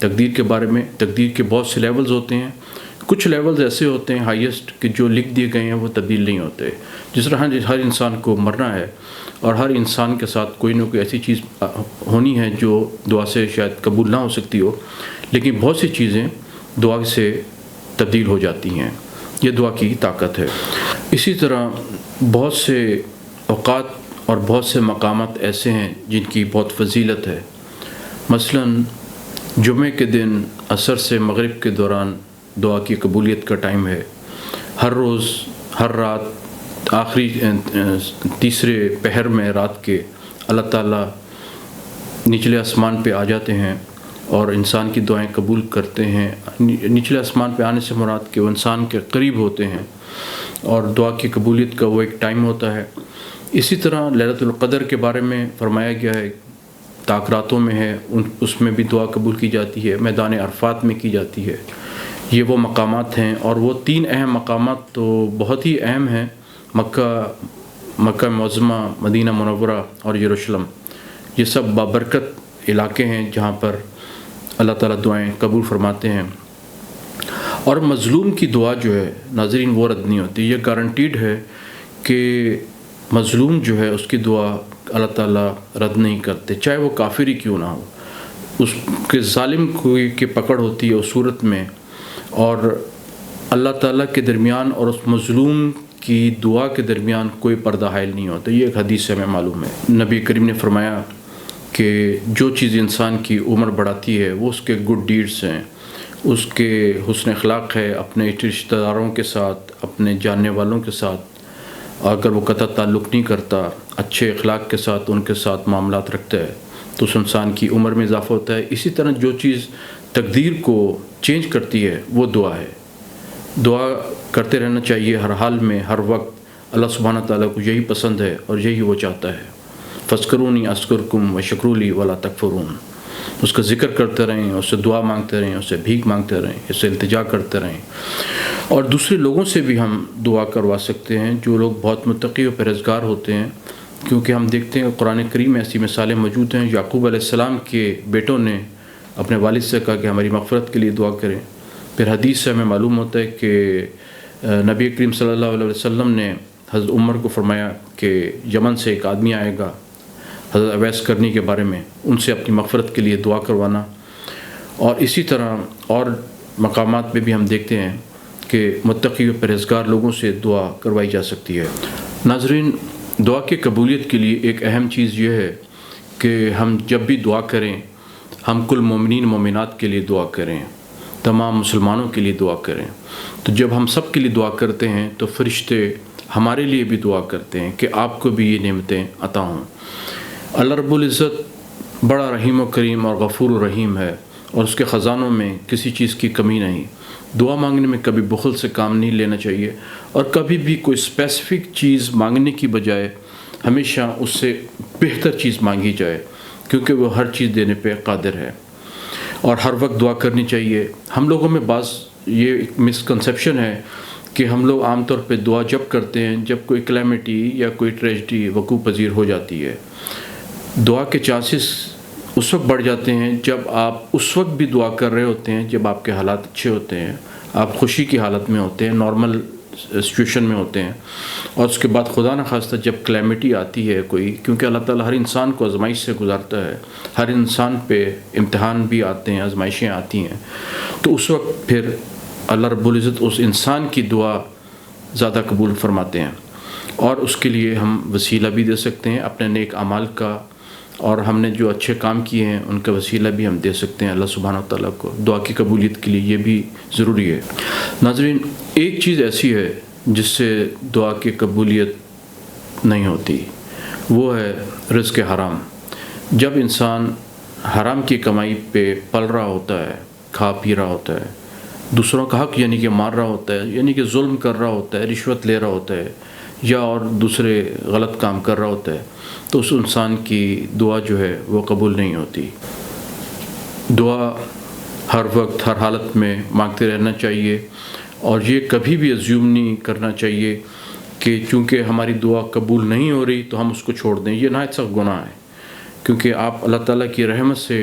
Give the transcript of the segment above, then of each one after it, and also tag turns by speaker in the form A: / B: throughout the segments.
A: تقدیر کے بارے میں تقدیر کے بہت سے لیولز ہوتے ہیں. کچھ لیولز ایسے ہوتے ہیں ہائیسٹ کہ جو لکھ دیے گئے ہیں وہ تبدیل نہیں ہوتے. جس طرح ہر انسان کو مرنا ہے اور ہر انسان کے ساتھ کوئی نہ کوئی ایسی چیز ہونی ہے جو دعا سے شاید قبول نہ ہو سکتی ہو، لیکن بہت سی چیزیں دعا سے تبدیل ہو جاتی ہیں. یہ دعا کی طاقت ہے. اسی طرح بہت سے اوقات اور بہت سے مقامات ایسے ہیں جن کی بہت فضیلت ہے. مثلاً جمعے کے دن عصر سے مغرب کے دوران دعا کی قبولیت کا ٹائم ہے. ہر روز ہر رات آخری تیسرے پہر میں رات کے اللہ تعالیٰ نچلے آسمان پہ آ جاتے ہیں اور انسان کی دعائیں قبول کرتے ہیں. نچلے آسمان پہ آنے سے مراد کہ وہ انسان کے قریب ہوتے ہیں اور دعا کی قبولیت کا وہ ایک ٹائم ہوتا ہے. اسی طرح لیلۃ القدر کے بارے میں فرمایا گیا ہے، طاق راتوں میں ہے، اس میں بھی دعا قبول کی جاتی ہے. میدان عرفات میں کی جاتی ہے. یہ وہ مقامات ہیں، اور وہ 3 اہم مقامات تو بہت ہی اہم ہیں: مکہ معظمہ، مدینہ منورہ اور یروشلم. یہ سب بابرکت علاقے ہیں جہاں پر اللہ تعالیٰ دعائیں قبول فرماتے ہیں. اور مظلوم کی دعا جو ہے ناظرین وہ رد نہیں ہوتی. یہ گارنٹیڈ ہے کہ مظلوم جو ہے اس کی دعا اللہ تعالیٰ رد نہیں کرتے، چاہے وہ کافر ہی کیوں نہ ہو. اس کے ظالم کی پکڑ ہوتی ہے اس صورت میں، اور اللہ تعالیٰ کے درمیان اور اس مظلوم کی دعا کے درمیان کوئی پردہ حائل نہیں ہوتا. یہ ایک حدیث سے ہمیں معلوم ہے. نبی کریم نے فرمایا کہ جو چیز انسان کی عمر بڑھاتی ہے وہ اس کے گڈ ڈیڈز ہیں، اس کے حسن اخلاق ہے، اپنے رشتہ داروں کے ساتھ، اپنے جاننے والوں کے ساتھ اگر وہ قطع تعلق نہیں کرتا، اچھے اخلاق کے ساتھ ان کے ساتھ معاملات رکھتا ہے تو اس انسان کی عمر میں اضافہ ہوتا ہے. اسی طرح جو چیز تقدیر کو چینج کرتی ہے وہ دعا ہے. دعا کرتے رہنا چاہیے ہر حال میں، ہر وقت. اللہ سبحانہ تعالیٰ کو یہی پسند ہے اور یہی وہ چاہتا ہے. فَاذْكُرُونِي أَذْكُرْكُمْ وَاشْكُرُوا لِي وَلَا تَكْفُرُونَ. اس کا ذکر کرتے رہیں، اس سے دعا مانگتے رہیں، اس سے بھیک مانگتے رہیں، اس سے التجا کرتے رہیں. اور دوسرے لوگوں سے بھی ہم دعا کروا سکتے ہیں جو لوگ بہت متقی و پرہیزگار ہوتے ہیں، کیونکہ ہم دیکھتے ہیں قرآن کریم میں ایسی مثالیں موجود ہیں. یعقوب علیہ السلام کے بیٹوں نے اپنے والد سے کہا کہ ہماری مغفرت کے لیے دعا کریں. پھر حدیث سے ہمیں معلوم ہوتا ہے کہ نبی کریم صلی اللہ علیہ وسلم نے حضرت عمر کو فرمایا کہ یمن سے ایک آدمی آئے گا حضرت اویس کرنی کے بارے میں، ان سے اپنی مغفرت کے لیے دعا کروانا. اور اسی طرح اور مقامات پہ بھی ہم دیکھتے ہیں کہ متقی و پرہیزگار لوگوں سے دعا کروائی جا سکتی ہے. ناظرین، دعا کی قبولیت کے لیے ایک اہم چیز یہ ہے کہ ہم جب بھی دعا کریں ہم کل مومنین مومنات کے لیے دعا کریں، تمام مسلمانوں کے لیے دعا کریں. تو جب ہم سب کے لیے دعا کرتے ہیں تو فرشتے ہمارے لیے بھی دعا کرتے ہیں کہ آپ کو بھی یہ نعمتیں عطا ہوں. اللہ رب العزت بڑا رحیم و کریم اور غفور و رحیم ہے، اور اس کے خزانوں میں کسی چیز کی کمی نہیں. دعا مانگنے میں کبھی بخل سے کام نہیں لینا چاہیے، اور کبھی بھی کوئی اسپیسیفک چیز مانگنے کی بجائے ہمیشہ اس سے بہتر چیز مانگی جائے، کیونکہ وہ ہر چیز دینے پہ قادر ہے. اور ہر وقت دعا کرنی چاہیے. ہم لوگوں میں بعض یہ ایک مسکنسیپشن ہے کہ ہم لوگ عام طور پہ دعا جب کرتے ہیں جب کوئی کلیمٹی یا کوئی ٹریجڈی وقوع پذیر ہو جاتی ہے. دعا کے چانسز اس وقت بڑھ جاتے ہیں جب آپ اس وقت بھی دعا کر رہے ہوتے ہیں جب آپ کے حالات اچھے ہوتے ہیں، آپ خوشی کی حالت میں ہوتے ہیں، نارمل سچویشن میں ہوتے ہیں. اور اس کے بعد خدا نخواستہ جب کلیمٹی آتی ہے کوئی، کیونکہ اللہ تعالیٰ ہر انسان کو آزمائش سے گزارتا ہے، ہر انسان پہ امتحان بھی آتے ہیں، آزمائشیں آتی ہیں، تو اس وقت پھر اللہ رب العزت اس انسان کی دعا زیادہ قبول فرماتے ہیں. اور اس کے لیے ہم وسیلہ بھی دے سکتے ہیں اپنے نیک اعمال کا، اور ہم نے جو اچھے کام کیے ہیں ان کا وسیلہ بھی ہم دے سکتے ہیں اللہ سبحانہ تعالیٰ کو. دعا کی قبولیت کے لیے یہ بھی ضروری ہے. ناظرین، ایک چیز ایسی ہے جس سے دعا کی قبولیت نہیں ہوتی، وہ ہے رزق حرام. جب انسان حرام کی کمائی پہ پل رہا ہوتا ہے، کھا پی رہا ہوتا ہے، دوسروں کا حق یعنی کہ مار رہا ہوتا ہے، یعنی کہ ظلم کر رہا ہوتا ہے، رشوت لے رہا ہوتا ہے، یا اور دوسرے غلط کام کر رہا ہوتا ہے، تو اس انسان کی دعا جو ہے وہ قبول نہیں ہوتی. دعا ہر وقت ہر حالت میں مانگتے رہنا چاہیے، اور یہ کبھی بھی ایزیوم نہیں کرنا چاہیے کہ چونکہ ہماری دعا قبول نہیں ہو رہی تو ہم اس کو چھوڑ دیں. یہ نہایت سخت گناہ ہے. کیونکہ آپ اللہ تعالیٰ کی رحمت سے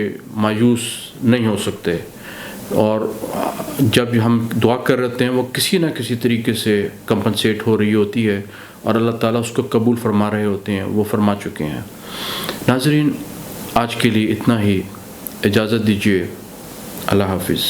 A: مایوس نہیں ہو سکتے، اور جب ہم دعا کر رہتے ہیں وہ کسی نہ کسی طریقے سے کمپنسیٹ ہو رہی ہوتی ہے، اور اللہ تعالیٰ اس کو قبول فرما رہے ہوتے ہیں، وہ فرما چکے ہیں۔ ناظرین، آج کے لیے اتنا ہی، اجازت دیجیے، اللہ حافظ۔